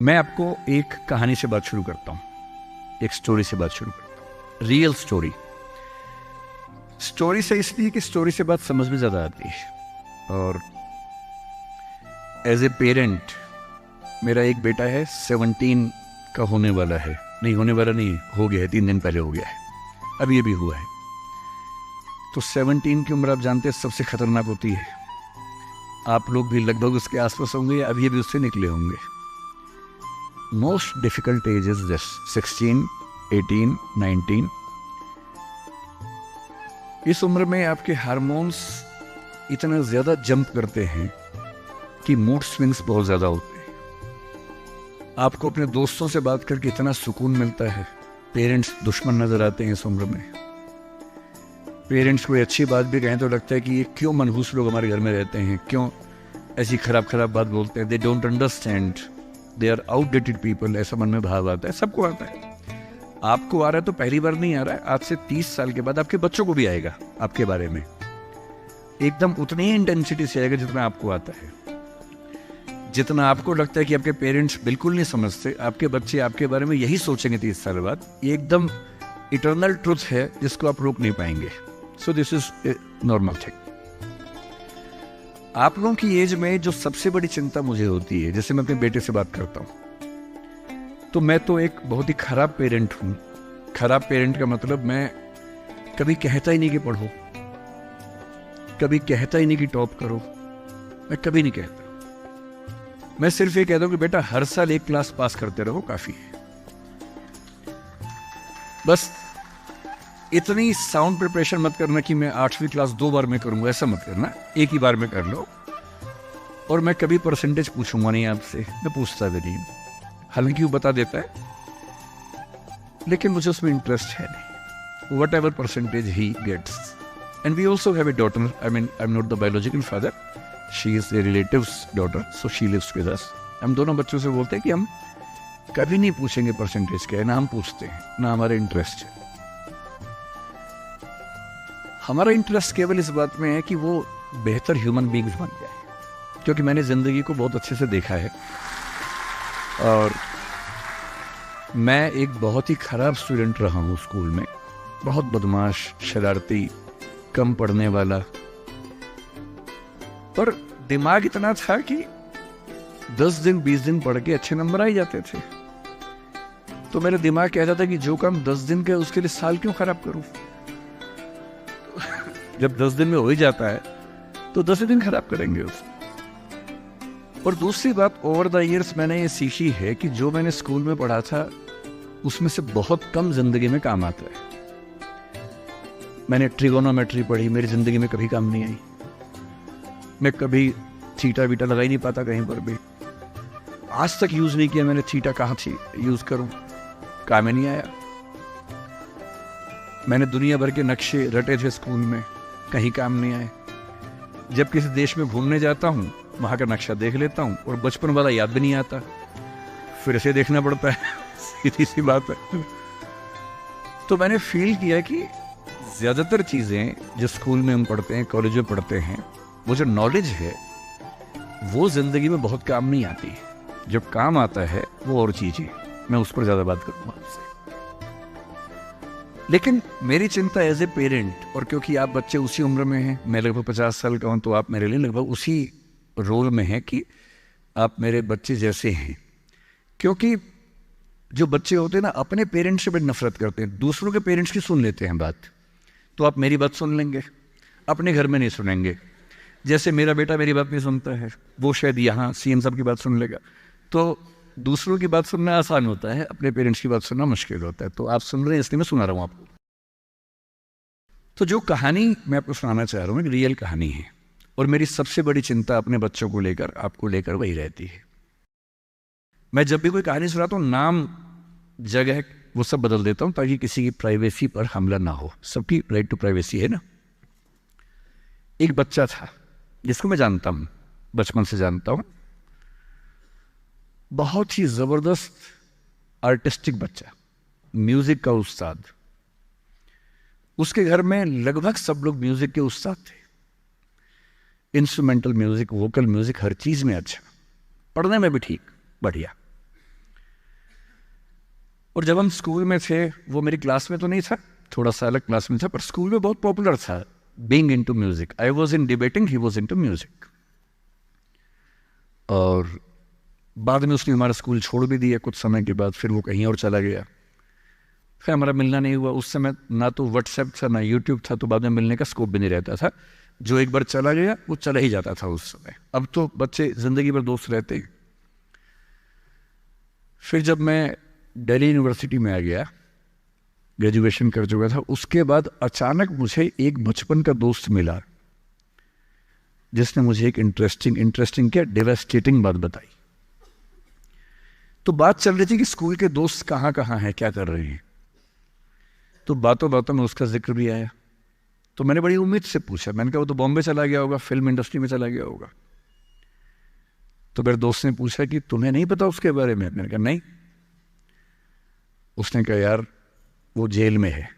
मैं आपको एक कहानी से बात शुरू करता हूँ, एक स्टोरी से बात शुरू करता हूँ। Real story. स्टोरी से इसलिए कि स्टोरी से बात समझ में ज़्यादा आती है। और एज ए पेरेंट, मेरा एक बेटा है, 17 का होने वाला है, नहीं होने वाला नहीं, हो गया है, 3 दिन पहले हो गया है, अब ये भी हुआ है। तो 17 की उम्र आप जानते हैं सबसे खतरनाक होती है। आप लोग भी लगभग उसके आसपास होंगे या अब ये भी उससे निकले होंगे। Most difficult age is this, 16, 18, 19। इस उम्र में आपके हार्मोन्स इतना ज़्यादा जंप करते हैं कि मूड स्विंग्स बहुत ज़्यादा होते हैं। आपको अपने दोस्तों से बात करके इतना सुकून मिलता है। पेरेंट्स दुश्मन नज़र आते हैं इस उम्र में। पेरेंट्स कोई अच्छी बात भी कहें तो लगता है कि ये क्यों मनहूस लोग हमारे घर में रहते हैं, क्यों ऐसी खराब खराब बात बोलते हैं। They don't understand, they are outdated people, ऐसा मन में भाव आता है। सबको आता है। आपको आ रहा है तो पहली बार नहीं आ रहा है, आज से 30 साल के बाद आपके बच्चों को भी आएगा आपके बारे में, एकदम उतनी ही इंटेंसिटी से आएगा जितना आपको आता है। जितना आपको लगता है कि आपके पेरेंट्स बिल्कुल नहीं समझते, आपके बच्चे आपके बारे में यही सोचेंगे 30 साल बाद। ये एकदम इटर्नल ट्रुथ है जिसको आप रोक नहीं पाएंगे। So this is a normal thing. आप लोगों की एज में जो सबसे बड़ी चिंता मुझे होती है, जैसे मैं अपने बेटे से बात करता हूं, तो मैं तो एक बहुत ही खराब पेरेंट हूं। खराब पेरेंट का मतलब मैं कभी कहता ही नहीं कि पढ़ो, कभी कहता ही नहीं कि टॉप करो, मैं कभी नहीं कहता। मैं सिर्फ ये कहता हूं कि बेटा हर साल एक क्लास पास करते रहो, काफी है। बस इतनी साउंड प्रिपरेशन मत करना कि मैं 8वीं क्लास 2 बार में करूंगा, ऐसा मत करना, एक ही बार में कर लो। और मैं कभी परसेंटेज पूछूंगा नहीं आपसे, मैं पूछता भी नहीं, हालांकि वो बता देता है, लेकिन मुझे उसमें इंटरेस्ट है नहीं। वट एवर परसेंटेज ही gets. And we also have a daughter, I mean I am not the biological father, she is a relative's daughter, so she lives with us. हम दोनों बच्चों से बोलते हैं कि हम कभी नहीं पूछेंगे परसेंटेज क्या है, ना हम पूछते हैं, ना हमारा इंटरेस्ट है। हमारा इंटरेस्ट केवल इस बात में है कि वो बेहतर ह्यूमन बीइंग्स बन जाए, क्योंकि मैंने ज़िंदगी को बहुत अच्छे से देखा है। और मैं एक बहुत ही ख़राब स्टूडेंट रहा हूँ स्कूल में, बहुत बदमाश, शरारती, कम पढ़ने वाला। पर दिमाग इतना था कि 10 दिन 20 दिन पढ़ के अच्छे नंबर आ ही जाते थे। तो मेरा दिमाग कहता था कि जो काम 10 दिन का उसके लिए साल क्यों खराब करूं। जब 10 दिन में हो ही जाता है तो 10 दिन खराब करेंगे उसको। और दूसरी बात, ओवर द ईयर्स मैंने ये सीखी है कि जो मैंने स्कूल में पढ़ा था उसमें से बहुत कम जिंदगी में काम आता है। मैंने ट्रिगोनोमेट्री पढ़ी, मेरी जिंदगी में कभी काम नहीं आई। मैं कभी थीटा बीटा लगा ही नहीं पाता कहीं पर भी, आज तक यूज नहीं किया मैंने थीटा, कहाँ थी यूज करूं, काम ही नहीं आया। मैंने दुनिया भर के नक्शे रटे थे स्कूल में, कहीं काम नहीं आए। जब किसी देश में घूमने जाता हूँ, वहाँ का नक्शा देख लेता हूँ और बचपन वाला याद भी नहीं आता, फिर से देखना पड़ता है। सीधी सी बात है। तो मैंने फील किया कि ज़्यादातर चीज़ें जो स्कूल में हम पढ़ते हैं, कॉलेज में पढ़ते हैं, वो जो नॉलेज है वो ज़िंदगी में बहुत काम नहीं आती है। जब काम आता है वो और चीज़ें, मैं उस पर ज़्यादा बात करूँगा आपसे। लेकिन मेरी चिंता एज ए पेरेंट, और क्योंकि आप बच्चे उसी उम्र में हैं, मैं लगभग 50 साल का हूँ, तो आप मेरे लिए लगभग उसी रोल में हैं कि आप मेरे बच्चे जैसे हैं। क्योंकि जो बच्चे होते हैं ना, अपने पेरेंट्स से बड़ी नफरत करते हैं, दूसरों के पेरेंट्स की सुन लेते हैं बात। तो आप मेरी बात सुन लेंगे, अपने घर में नहीं सुनेंगे। जैसे मेरा बेटा मेरी बात नहीं सुनता है, वो शायद यहाँ सीएम साहब की बात सुन लेगा। तो दूसरों की बात सुनना आसान होता है, अपने पेरेंट्स की बात सुनना मुश्किल होता है। तो आप सुन रहे हैं इसलिए मैं सुना रहा हूँ आपको। तो जो कहानी मैं आपको सुनाना चाह रहा हूँ एक रियल कहानी है, और मेरी सबसे बड़ी चिंता अपने बच्चों को लेकर, आपको लेकर वही रहती है। मैं जब भी कोई कहानी सुनाता हूँ, नाम, जगह, वो सब बदल देता हूँ ताकि किसी की प्राइवेसी पर हमला ना हो। सबकी राइट टू प्राइवेसी है ना। एक बच्चा था जिसको मैं जानता हूँ, बचपन से जानता हूँ, बहुत ही जबरदस्त आर्टिस्टिक बच्चा, म्यूजिक का उस्ताद। उसके घर में लगभग सब लोग म्यूजिक के उस्ताद थे, इंस्ट्रूमेंटल म्यूजिक, वोकल म्यूजिक, हर चीज में अच्छा, पढ़ने में भी ठीक, बढ़िया। और जब हम स्कूल में थे, वो मेरी क्लास में तो नहीं था, थोड़ा सा अलग क्लास में था, पर स्कूल में बहुत पॉपुलर था being into music. I was in debating, he was into music. और बाद में उसने हमारा स्कूल छोड़ भी दिया कुछ समय के बाद, फिर वो कहीं और चला गया, फिर हमारा मिलना नहीं हुआ। उस समय ना तो व्हाट्सएप था ना यूट्यूब था, तो बाद में मिलने का स्कोप भी नहीं रहता था। जो एक बार चला गया वो चला ही जाता था उस समय। अब तो बच्चे जिंदगी भर दोस्त रहते हैं। फिर जब मैं दिल्ली यूनिवर्सिटी में आ गया, ग्रेजुएशन कर चुका था, उसके बाद अचानक मुझे एक बचपन का दोस्त मिला जिसने मुझे एक इंटरेस्टिंग क्या डेवास्टेटिंग बात बताई। तो बात चल रही थी कि स्कूल के दोस्त कहाँ कहाँ हैं, क्या कर रहे हैं। तो बातों बातों में उसका जिक्र भी आया। तो मैंने बड़ी उम्मीद से पूछा, मैंने कहा वो तो बॉम्बे चला गया होगा, फिल्म इंडस्ट्री में चला गया होगा। तो मेरे दोस्त ने पूछा कि तुम्हें नहीं पता उसके बारे में? मैंने कहा नहीं। उसने कहा यार वो जेल में है,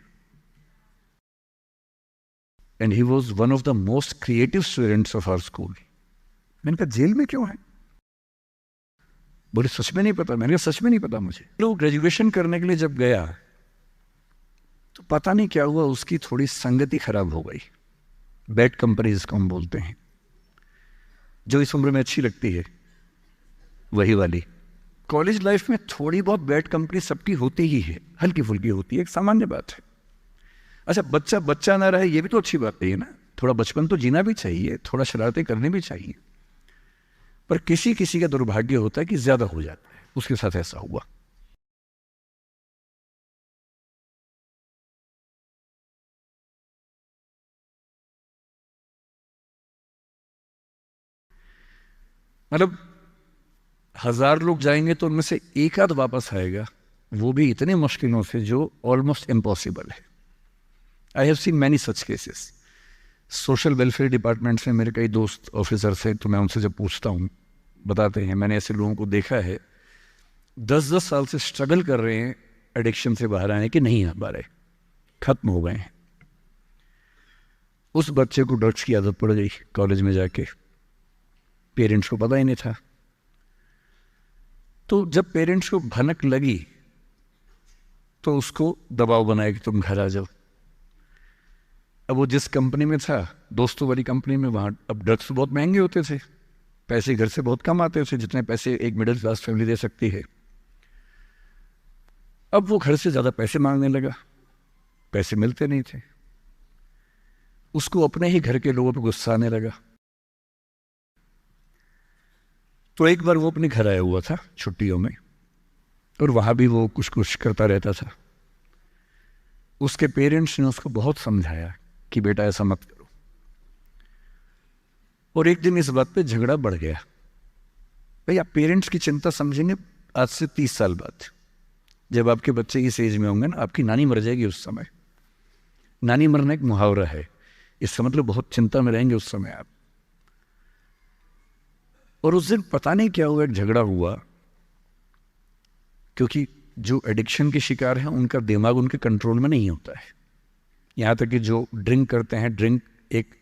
and he was one of the most creative students of our school. मैंने कहा जेल में क्यों है? बोले सच में नहीं पता। मैंने कहा सच में नहीं पता मुझे। लोग ग्रेजुएशन करने के लिए जब गया तो पता नहीं क्या हुआ, उसकी थोड़ी संगति खराब हो गई। बैड कंपनी जिसको हम बोलते हैं, जो इस उम्र में अच्छी लगती है, वही वाली। कॉलेज लाइफ में थोड़ी बहुत बैड कंपनी सबकी होती ही है, हल्की फुल्की होती है, एक सामान्य बात है। अच्छा, बच्चा बच्चा ना रहे ये भी तो अच्छी बात नहीं है ना। थोड़ा बचपन तो जीना भी चाहिए, थोड़ा शरारतें करनी भी चाहिए। पर किसी किसी का दुर्भाग्य होता है कि ज्यादा हो जाता है, उसके साथ ऐसा हुआ। मतलब 1000 लोग जाएंगे तो उनमें से एक आध वापस आएगा, वो भी इतने मुश्किलों से जो ऑलमोस्ट इम्पॉसिबल है। I have seen many such cases. Social welfare department से मेरे कई दोस्त ऑफिसर्स हैं, तो मैं उनसे जब पूछता हूँ बताते हैं, मैंने ऐसे लोगों को देखा है 10-10 साल से स्ट्रगल कर रहे हैं एडिक्शन से बाहर आने के, नहीं आ पा रहे, खत्म हो गए हैं। उस बच्चे को ड्रग्स की आदत पड़ गई कॉलेज में जाके, पेरेंट्स को पता ही नहीं था। तो जब पेरेंट्स को भनक लगी तो उसको दबाव बनाया कि तुम घर आ जाओ। अब वो जिस कंपनी में था, दोस्तों वाली कंपनी में, वहाँ अब ड्रग्स बहुत महंगे होते थे, पैसे घर से बहुत कम आते थे, जितने पैसे एक मिडिल क्लास फैमिली दे सकती है। अब वो घर से ज़्यादा पैसे मांगने लगा, पैसे मिलते नहीं थे। उसको अपने ही घर के लोगों पर गुस्सा आने लगा। तो एक बार वो अपने घर आया हुआ था छुट्टियों में, और वहाँ भी वो कुछ कुछ करता रहता था। उसके पेरेंट्स ने उसको बहुत समझाया कि बेटा ऐसा मत करो, और एक दिन इस बात पे झगड़ा बढ़ गया। भाई आप पेरेंट्स की चिंता समझेंगे आज से 30 साल बाद, जब आपके बच्चे इस एज में होंगे ना, आपकी नानी मर जाएगी उस समय। नानी मरना एक मुहावरा है, इसका मतलब बहुत चिंता में रहेंगे उस समय आप। और उस दिन पता नहीं क्या हुआ, एक झगड़ा हुआ, क्योंकि जो एडिक्शन के शिकार हैं उनका दिमाग उनके कंट्रोल में नहीं होता है। यहाँ तक कि जो ड्रिंक करते हैं, ड्रिंक एक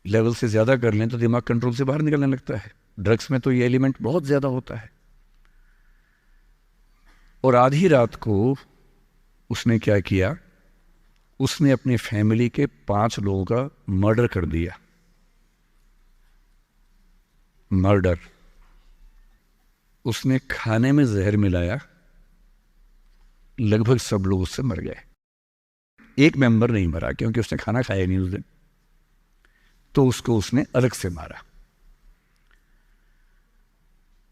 लेवल से ज़्यादा कर लें तो दिमाग कंट्रोल से बाहर निकलने लगता है। ड्रग्स में तो ये एलिमेंट बहुत ज़्यादा होता है। और आधी रात को उसने क्या किया, उसने अपनी फैमिली के 5 लोगों का मर्डर कर दिया। मर्डर। उसने खाने में जहर मिलाया, लगभग सब लोग उससे मर गए। एक मेंबर नहीं मरा क्योंकि उसने खाना खाया नहीं उस दिन, तो उसको उसने अलग से मारा।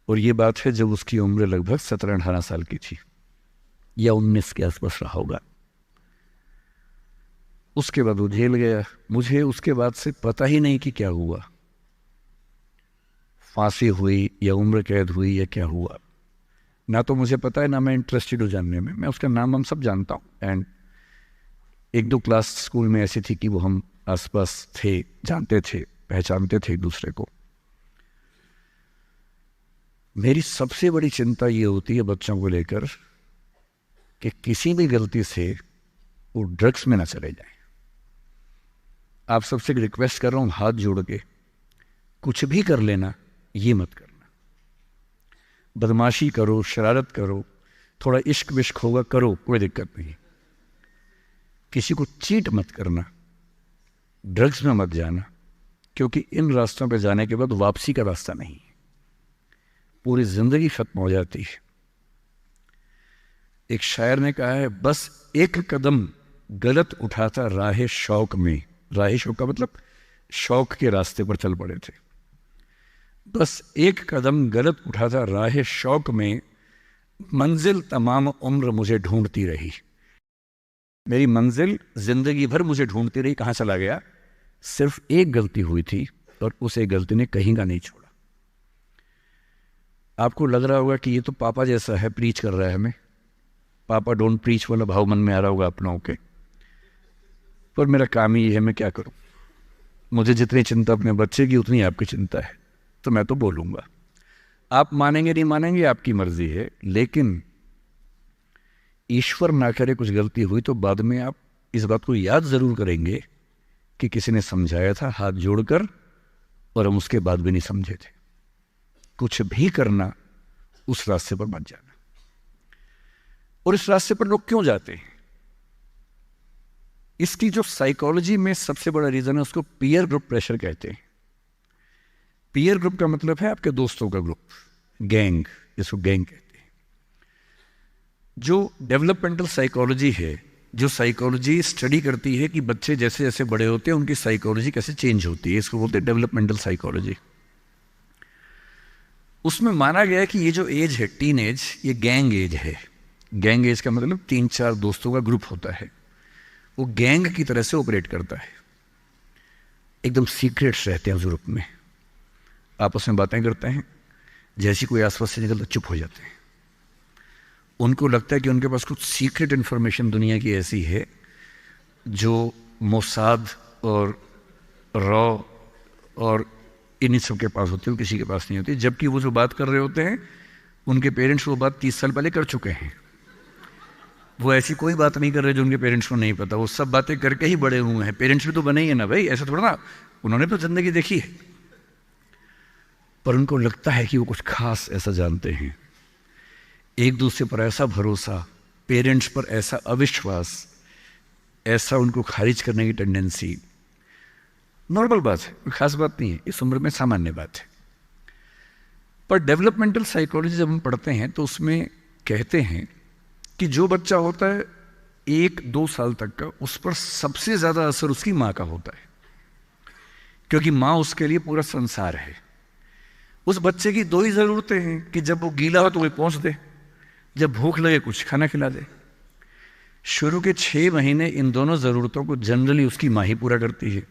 और ये बात है जब उसकी उम्र लगभग 17-18 साल की थी, या 19 के आसपास रहा होगा। उसके बाद वो जेल गया। मुझे उसके बाद से पता ही नहीं कि क्या हुआ, फांसी हुई या उम्र कैद हुई या क्या हुआ, ना तो मुझे पता है, ना मैं इंटरेस्टेड हूँ जानने में। मैं उसका नाम हम सब जानता हूँ, एंड 1-2 क्लास स्कूल में ऐसी थी कि वो हम आसपास थे, जानते थे, पहचानते थे एक दूसरे को। मेरी सबसे बड़ी चिंता ये होती है बच्चों को लेकर कि किसी भी गलती से वो ड्रग्स में ना चले जाएं। आप सबसे रिक्वेस्ट कर रहा हूँ हाथ जोड़ के, कुछ भी कर लेना, ये मत करना। बदमाशी करो, शरारत करो, थोड़ा इश्क विश्क होगा करो, कोई दिक्कत नहीं। किसी को चीट मत करना, ड्रग्स में मत जाना, क्योंकि इन रास्तों पे जाने के बाद वापसी का रास्ता नहीं है, पूरी जिंदगी खत्म हो जाती है। एक शायर ने कहा है, बस एक कदम गलत उठाता राह शौक में, राह शौक का मतलब शौक के रास्ते पर चल पड़े थे, बस एक कदम गलत उठाता राह शौक में, मंजिल तमाम उम्र मुझे ढूंढती रही। मेरी मंजिल जिंदगी भर मुझे ढूंढती रही, कहाँ चला गया? सिर्फ एक गलती हुई थी और उस एक गलती ने कहीं का नहीं छोड़ा। आपको लग रहा होगा कि ये तो पापा जैसा है, प्रीच कर रहा है हमें, पापा डोंट प्रीच वाला भाव मन में आ रहा होगा आप लोगों के, पर मेरा काम ही है, मैं क्या करूं? मुझे जितनी चिंता अपने बच्चे की उतनी आपकी चिंता है, तो मैं तो बोलूंगा। आप मानेंगे नहीं मानेंगे आपकी मर्जी है, लेकिन ईश्वर ना करे कुछ गलती हुई तो बाद में आप इस बात को याद जरूर करेंगे कि किसी ने समझाया था हाथ जोड़कर, और हम उसके बाद भी नहीं समझे थे। कुछ भी करना, उस रास्ते पर मत जाना। और इस रास्ते पर लोग क्यों जाते हैं? इसकी जो साइकोलॉजी में सबसे बड़ा रीजन है, उसको पीयर ग्रुप प्रेशर कहते हैं। पीयर ग्रुप का मतलब है आपके दोस्तों का ग्रुप, गैंग, जिसको गैंग कहते हैं। जो डेवलपमेंटल साइकोलॉजी है, जो साइकोलॉजी स्टडी करती है कि बच्चे जैसे जैसे बड़े होते हैं उनकी साइकोलॉजी कैसे चेंज होती है, इसको बोलते हैं डेवलपमेंटल साइकोलॉजी। उसमें माना गया है कि ये जो एज है, टीन एज, ये गैंग एज है। गैंग एज का मतलब 3-4 दोस्तों का ग्रुप होता है, वो गैंग की तरह से ऑपरेट करता है। एकदम सीक्रेट्स रहते हैं उस ग्रुप में, आपस में बातें करते हैं, जैसी कोई आसपास से निकलता चुप हो जाते हैं। उनको लगता है कि उनके पास कुछ सीक्रेट इन्फॉर्मेशन दुनिया की ऐसी है जो मोसाद और रॉ और इन्हीं सब के पास होती है, किसी के पास नहीं होती। जबकि वो जो बात कर रहे होते हैं उनके पेरेंट्स वो बात 30 साल पहले कर चुके हैं। वो ऐसी कोई बात नहीं कर रहे जो उनके पेरेंट्स को नहीं पता, वो सब बातें करके ही बड़े हुए हैं। पेरेंट्स भी तो बने ही है ना भाई, ऐसा थोड़ा ना, उन्होंने तो जिंदगी देखी है। पर उनको लगता है कि वो कुछ खास ऐसा जानते हैं। एक दूसरे पर ऐसा भरोसा, पेरेंट्स पर ऐसा अविश्वास, ऐसा उनको खारिज करने की टेंडेंसी, नॉर्मल बात है, कोई खास बात नहीं है, इस उम्र में सामान्य बात है। पर डेवलपमेंटल साइकोलॉजी जब हम पढ़ते हैं तो उसमें कहते हैं कि जो बच्चा होता है 1-2 साल तक का, उस पर सबसे ज़्यादा असर उसकी माँ का होता है, क्योंकि माँ उसके लिए पूरा संसार है। उस बच्चे की 2 ही ज़रूरतें हैं कि जब वो गीला हो तो वो पहुँच दे, जब भूख लगे कुछ खाना खिला दे। शुरू के 6 महीने इन दोनों ज़रूरतों को जनरली उसकी माँ ही पूरा करती है।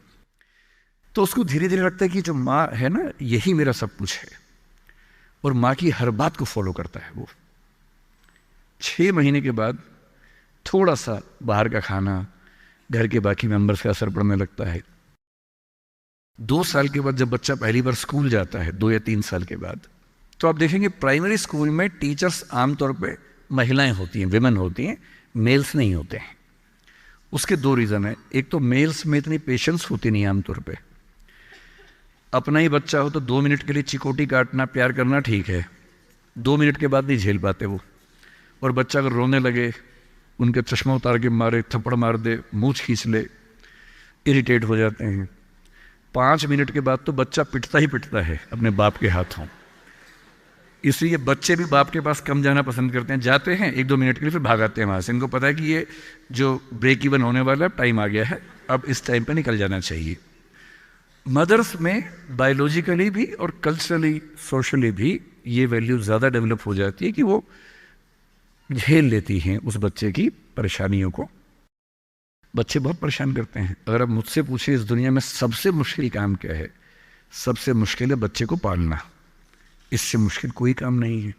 तो उसको धीरे धीरे लगता है कि जो माँ है ना, यही मेरा सब कुछ है, और माँ की हर बात को फॉलो करता है वो। 6 महीने के बाद थोड़ा सा बाहर का खाना, घर के बाकी मेंबर्स का असर पड़ने लगता है। 2 साल के बाद जब बच्चा पहली बार स्कूल जाता है, 2 या 3 साल के बाद, तो आप देखेंगे प्राइमरी स्कूल में टीचर्स आमतौर पे महिलाएं होती हैं, विमेन होती हैं, मेल्स नहीं होते हैं। उसके 2 रीज़न है। एक तो मेल्स में इतनी पेशेंस होती नहीं आमतौर पे। अपना ही बच्चा हो तो 2 मिनट के लिए चिकोटी काटना, प्यार करना ठीक है, 2 मिनट के बाद नहीं झेल पाते वो। और बच्चा अगर रोने लगे, उनके चश्मा उतार के मारे, थप्पड़ मार दे, मूंछ खींच ले, इरिटेट हो जाते हैं। 5 मिनट के बाद तो बच्चा पिटता ही पिटता है अपने बाप के हाथों। इसलिए बच्चे भी बाप के पास कम जाना पसंद करते हैं, जाते हैं 1-2 मिनट के लिए, फिर भाग आते हैं वहाँ से। इनको पता है कि ये जो ब्रेक इवन होने वाला है, टाइम आ गया है, अब इस टाइम पर निकल जाना चाहिए। मदर्स में बायोलॉजिकली भी और कल्चरली, सोशली भी ये वैल्यू ज़्यादा डेवलप हो जाती है कि वो झेल लेती हैं उस बच्चे की परेशानियों को। बच्चे बहुत परेशान करते हैं। अगर आप मुझसे पूछें इस दुनिया में सबसे मुश्किल काम क्या है, सबसे मुश्किल है बच्चे को पालना। इससे मुश्किल कोई काम नहीं है।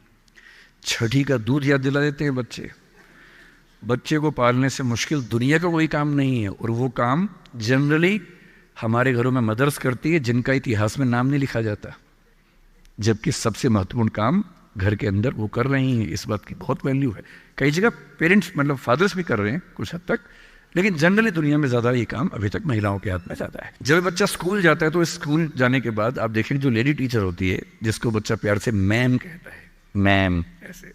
छठी का दूध याद दिला देते हैं बच्चे। बच्चे को पालने से मुश्किल दुनिया का कोई काम नहीं है, और वो काम जनरली हमारे घरों में मदर्स करती है, जिनका इतिहास में नाम नहीं लिखा जाता, जबकि सबसे महत्वपूर्ण काम घर के अंदर वो कर रही हैं। इस बात की बहुत वैल्यू है। कई जगह पेरेंट्स मतलब फादर्स भी कर रहे हैं कुछ हद तक, लेकिन जनरली दुनिया में ज़्यादा ये काम अभी तक महिलाओं के हाथ में जाता है। जब बच्चा स्कूल जाता है तो स्कूल जाने के बाद आप देखेंगे जो लेडी टीचर होती है, जिसको बच्चा प्यार से मैम कहता है, मैम, ऐसे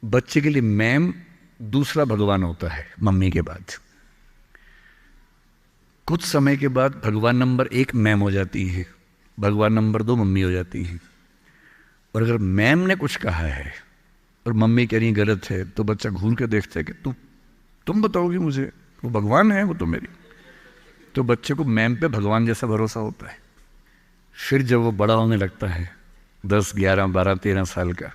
बच्चे के लिए मैम दूसरा भगवान होता है मम्मी के बाद। कुछ समय के बाद भगवान नंबर 1 मैम हो जाती है, भगवान नंबर 2 मम्मी हो जाती है। और अगर मैम ने कुछ कहा है और मम्मी कह रही गलत है, तो बच्चा घूर के देखता है कि तुम बताओगी मुझे, वो भगवान है वो तो मेरी। तो बच्चे को मैम पे भगवान जैसा भरोसा होता है। फिर जब वो बड़ा होने लगता है 10, 11, 12, 13 साल का,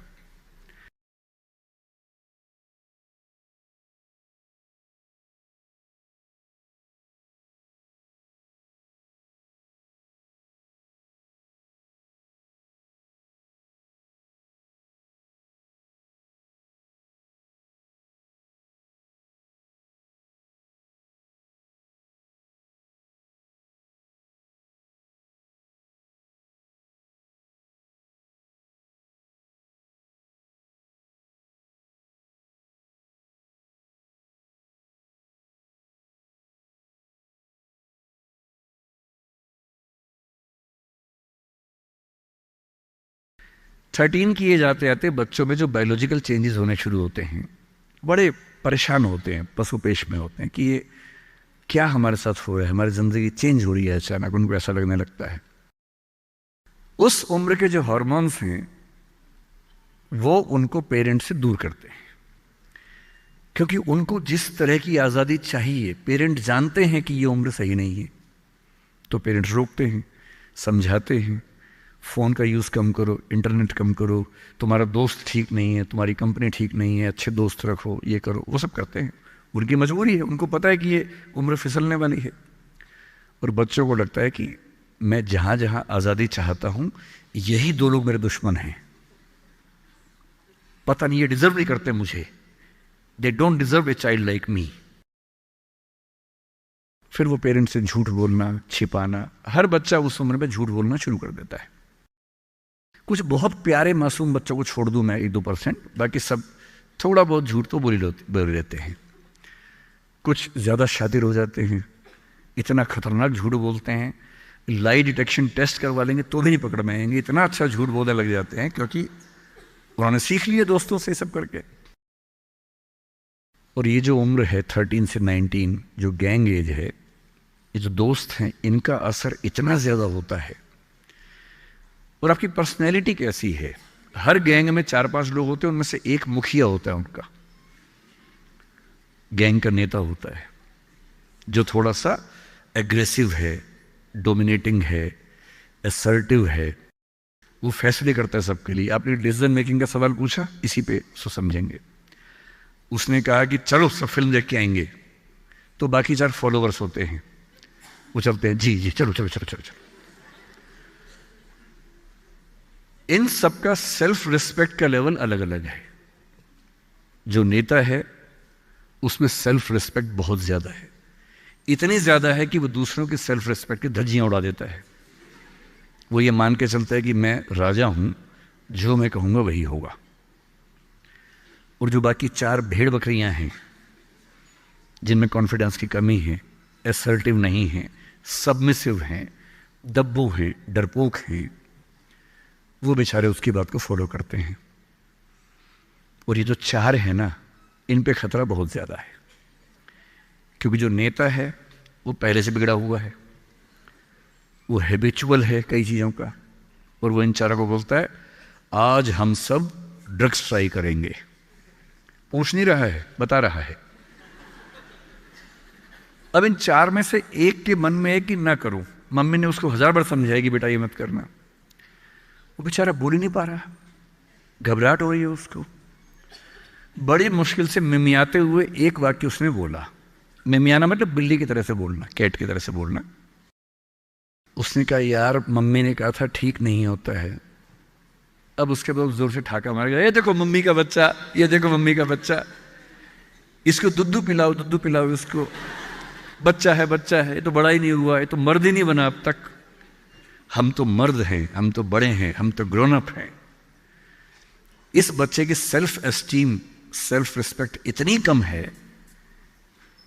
थर्टीन की एज आते आते बच्चों में जो बायोलॉजिकल चेंजेस होने शुरू होते हैं, बड़े परेशान होते हैं, पशुपेश में होते हैं कि ये क्या हमारे साथ हो रहा है, हमारी ज़िंदगी चेंज हो रही है अचानक, उनको ऐसा लगने लगता है। उस उम्र के जो हार्मोन्स हैं वो उनको पेरेंट से दूर करते हैं, क्योंकि उनको जिस तरह की आज़ादी चाहिए, पेरेंट जानते हैं कि ये उम्र सही नहीं है, तो पेरेंट्स रोकते हैं, समझाते हैं, फ़ोन का यूज़ कम करो, इंटरनेट कम करो, तुम्हारा दोस्त ठीक नहीं है, तुम्हारी कंपनी ठीक नहीं है, अच्छे दोस्त रखो, ये करो, वो सब करते हैं। उनकी मजबूरी है, उनको पता है कि ये उम्र फिसलने वाली है। और बच्चों को लगता है कि मैं जहाँ जहाँ आज़ादी चाहता हूँ, यही 2 लोग मेरे दुश्मन हैं, पता नहीं ये डिज़र्व नहीं करते मुझे, they don't deserve a child like me. फिर वो पेरेंट्स से झूठ बोलना, छिपाना, हर बच्चा उस उम्र में झूठ बोलना शुरू कर देता है। कुछ बहुत प्यारे मासूम बच्चों को छोड़ दूं मैं 1-2%, बाकी सब थोड़ा बहुत झूठ तो बोल लेते हैं। कुछ ज़्यादा शातिर हो जाते हैं, इतना खतरनाक झूठ बोलते हैं, लाई डिटेक्शन टेस्ट करवा लेंगे तो भी नहीं पकड़ में आएंगे, इतना अच्छा झूठ बोलने लग जाते हैं, क्योंकि उन्होंने सीख लिया दोस्तों से सब करके। और ये जो उम्र है 13 से 19, जो गैंग एज है, ये जो दोस्त हैं, इनका असर इतना ज़्यादा होता है। और आपकी पर्सनैलिटी कैसी है, हर गैंग में 4-5 लोग होते हैं, उनमें से एक मुखिया होता है, उनका गैंग का नेता होता है, जो थोड़ा सा एग्रेसिव है, डोमिनेटिंग है, असर्टिव है, वो फैसले करता है सबके लिए। आपने डिसीजन मेकिंग का सवाल पूछा, इसी पे सो समझेंगे। उसने कहा कि चलो सब फिल्म देख के आएंगे, तो बाकी 4 फॉलोवर्स होते हैं, वो चलते हैं, जी जी चलो चलो चलो चलो चलो। इन सबका सेल्फ रिस्पेक्ट का लेवल अलग अलग है। जो नेता है उसमें सेल्फ रिस्पेक्ट बहुत ज्यादा है, इतनी ज्यादा है कि वो दूसरों की सेल्फ रिस्पेक्ट की धज्जियां उड़ा देता है। वो ये मान के चलता है कि मैं राजा हूं, जो मैं कहूंगा वही होगा। और जो बाकी 4 भेड़ बकरियां हैं, जिनमें कॉन्फिडेंस की कमी है, असर्टिव नहीं है, सबमिसिव हैं, दब्बू हैं, डरपोक हैं, वो बेचारे उसकी बात को फॉलो करते हैं। और ये जो 4 है ना, इन पे खतरा बहुत ज़्यादा है, क्योंकि जो नेता है वो पहले से बिगड़ा हुआ है, वो हैबिचुअल है कई चीज़ों का, और वो इन 4 को बोलता है आज हम सब ड्रग्स ट्राई करेंगे। पूछ नहीं रहा है, बता रहा है। अब इन 4 में से एक के मन में है कि ना करूं, मम्मी ने उसको 1000 बार समझाएगी बेटा ये मत करना, वो बेचारा बोल ही नहीं पा रहा, घबराहट हो रही है उसको। बड़ी मुश्किल से मिमियाते हुए एक वाक्य उसने बोला, मिमियाना मतलब बिल्ली की तरह से बोलना, कैट की तरह से बोलना। उसने कहा यार मम्मी ने कहा था ठीक नहीं होता है। अब उसके बाद जोर से ठाका मार गया, ये देखो मम्मी का बच्चा, ये देखो मम्मी का बच्चा, इसको दूध पिलाओ इसको, बच्चा है, ये तो बड़ा ही नहीं हुआ, ये तो मर्द ही नहीं बना अब तक। हम तो मर्द हैं, हम तो बड़े हैं, हम तो ग्रोन अप हैं। इस बच्चे की सेल्फ एस्टीम, सेल्फ रिस्पेक्ट इतनी कम है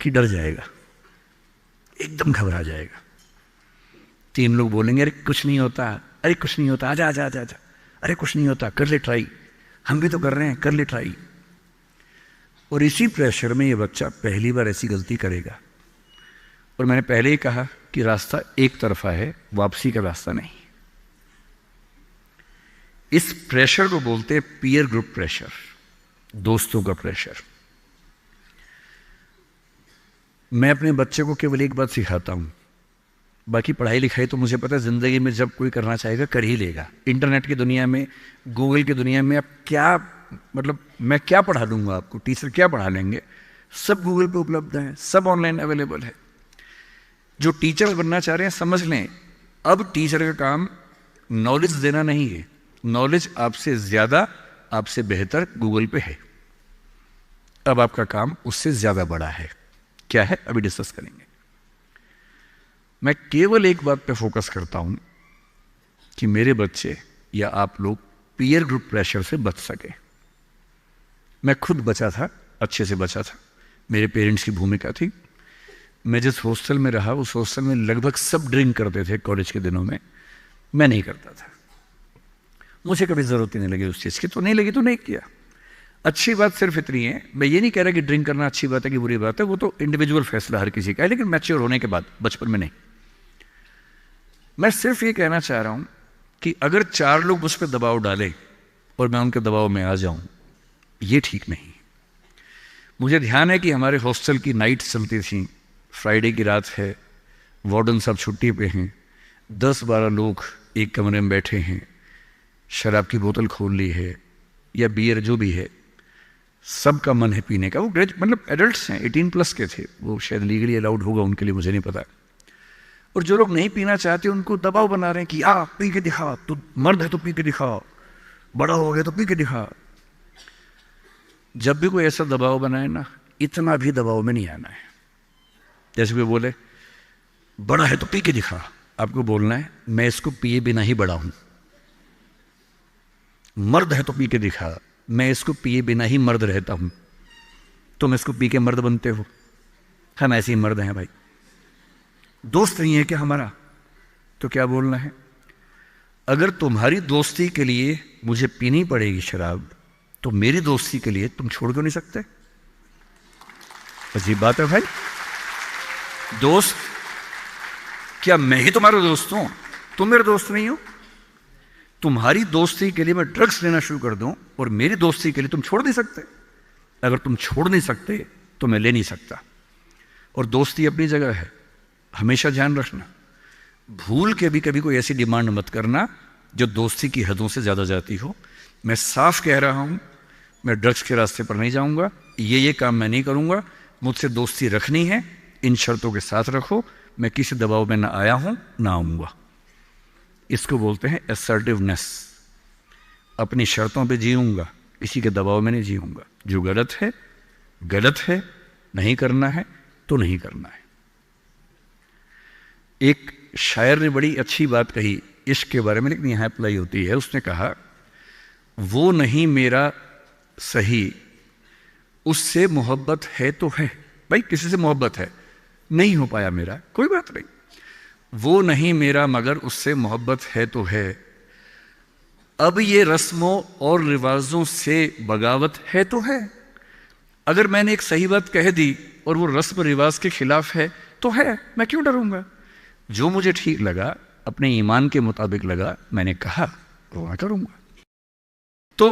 कि डर जाएगा, एकदम घबरा जाएगा। 3 लोग बोलेंगे अरे कुछ नहीं होता, अरे कुछ नहीं होता, आजा आजा आजा आजा, अरे कुछ नहीं होता, कर ले ट्राई, हम भी तो कर रहे हैं, कर ले ट्राई। और इसी प्रेशर में ये बच्चा पहली बार ऐसी गलती करेगा। और मैंने पहले ही कहा कि रास्ता एक तरफा है, वापसी का रास्ता नहीं। इस प्रेशर को बोलते हैं पीयर ग्रुप प्रेशर, दोस्तों का प्रेशर। मैं अपने बच्चे को केवल एक बात सिखाता हूं, बाकी पढ़ाई लिखाई तो मुझे पता है जिंदगी में जब कोई करना चाहेगा कर ही लेगा। इंटरनेट की दुनिया में, गूगल की दुनिया में, अब क्या मतलब मैं क्या पढ़ा दूंगा आपको, टीचर क्या पढ़ा लेंगे, सब गूगल पे उपलब्ध है, सब ऑनलाइन अवेलेबल है। जो टीचर बनना चाह रहे हैं समझ लें, अब टीचर का काम नॉलेज देना नहीं है, नॉलेज आपसे ज्यादा, आपसे बेहतर गूगल पे है। अब आपका काम उससे ज्यादा बड़ा है। क्या है अभी डिस्कस करेंगे। मैं केवल एक बात पे फोकस करता हूं कि मेरे बच्चे या आप लोग पीयर ग्रुप प्रेशर से बच सके। मैं खुद बचा था, अच्छे से बचा था, मेरे पेरेंट्स की भूमिका थी। मैं जिस हॉस्टल में रहा उस हॉस्टल में लगभग सब ड्रिंक करते थे कॉलेज के दिनों में, मैं नहीं करता था। मुझे कभी जरूरत ही नहीं लगी उस चीज़ की, तो नहीं लगी तो नहीं किया। अच्छी बात सिर्फ इतनी है, मैं ये नहीं कह रहा कि ड्रिंक करना अच्छी बात है कि बुरी बात है, वो तो इंडिविजुअल फैसला हर किसी का है, लेकिन मैच्योर होने के बाद, बचपन में नहीं। मैं सिर्फ ये कहना चाह रहा हूं कि अगर 4 लोग मुझ पर दबाव डालें और मैं उनके दबाव में आ जाऊं, ये ठीक नहीं। मुझे ध्यान है कि हमारे हॉस्टल की नाइट चलती थी, फ्राइडे की रात है, वार्डन साहब छुट्टी पे हैं, 10-12 लोग एक कमरे में बैठे हैं, शराब की बोतल खोल ली है या बियर जो भी है, सबका मन है पीने का। वो मतलब एडल्ट्स हैं, 18+ के थे, वो शायद लीगली अलाउड होगा उनके लिए, मुझे नहीं पता। और जो लोग नहीं पीना चाहते उनको दबाव बना रहे हैं कि आ पी के दिखा, तू मर्द है तो पी के दिखा, बड़ा हो गया तो पी के दिखा। जब भी कोई ऐसा दबाव बनाए ना, इतना भी दबाव में नहीं आना है। जैसे कोई बोले बड़ा है तो पी के दिखा, आपको बोलना है मैं इसको पिए बिना ही बड़ा हूं। मर्द है तो पी के दिखा, मैं इसको पिए बिना ही मर्द रहता हूं। तुम इसको पी के मर्द बनते हो, हम ऐसे ही मर्द हैं भाई। दोस्त नहीं है क्या हमारा, तो क्या बोलना है? अगर तुम्हारी दोस्ती के लिए मुझे पीनी पड़ेगी शराब, तो मेरी दोस्ती के लिए तुम छोड़ क्यों नहीं सकते? अजीब बात है भाई। दोस्त, क्या मैं ही तुम्हारा दोस्त हूं? तुम मेरे दोस्त नहीं हो? तुम्हारी दोस्ती के लिए मैं ड्रग्स लेना शुरू कर दूं और मेरी दोस्ती के लिए तुम छोड़ नहीं सकते? अगर तुम छोड़ नहीं सकते तो मैं ले नहीं सकता। और दोस्ती अपनी जगह है, हमेशा ध्यान रखना। भूल के भी कभी कोई ऐसी डिमांड मत करना जो दोस्ती की हदों से ज्यादा जाती हो। मैं साफ कह रहा हूं, मैं ड्रग्स के रास्ते पर नहीं जाऊंगा, ये काम मैं नहीं करूंगा। मुझसे दोस्ती रखनी है, इन शर्तों के साथ रखो। मैं किसी दबाव में ना आया हूं ना आऊंगा। इसको बोलते हैं असर्टिवनेस। अपनी शर्तों पे जीऊंगा, किसी के दबाव में नहीं जीऊंगा। जो गलत है गलत है, नहीं करना है तो नहीं करना है। एक शायर ने बड़ी अच्छी बात कही इश्क के बारे में, लेकिन यहां अप्लाई होती है। उसने कहा, वो नहीं मेरा सही, उससे मोहब्बत है तो है। भाई किसी से मोहब्बत है, नहीं हो पाया मेरा, कोई बात नहीं। वो नहीं मेरा मगर उससे मोहब्बत है तो है। अब ये रस्मों और रिवाजों से बगावत है तो है। अगर मैंने एक सही बात कह दी और वो रस्म रिवाज के खिलाफ है तो है, मैं क्यों डरूंगा? जो मुझे ठीक लगा, अपने ईमान के मुताबिक लगा, मैंने कहा तो मैं करूंगा। तो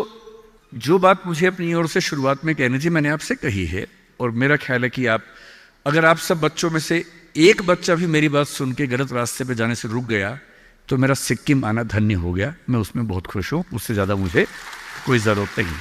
जो बात मुझे अपनी ओर से शुरुआत में कहनी थी मैंने आपसे कही है। और मेरा ख्याल है कि अगर आप सब बच्चों में से एक बच्चा भी मेरी बात सुन के गलत रास्ते पे जाने से रुक गया तो मेरा सिक्किम आना धन्य हो गया। मैं उसमें बहुत खुश हूं, उससे ज्यादा मुझे कोई जरूरत नहीं।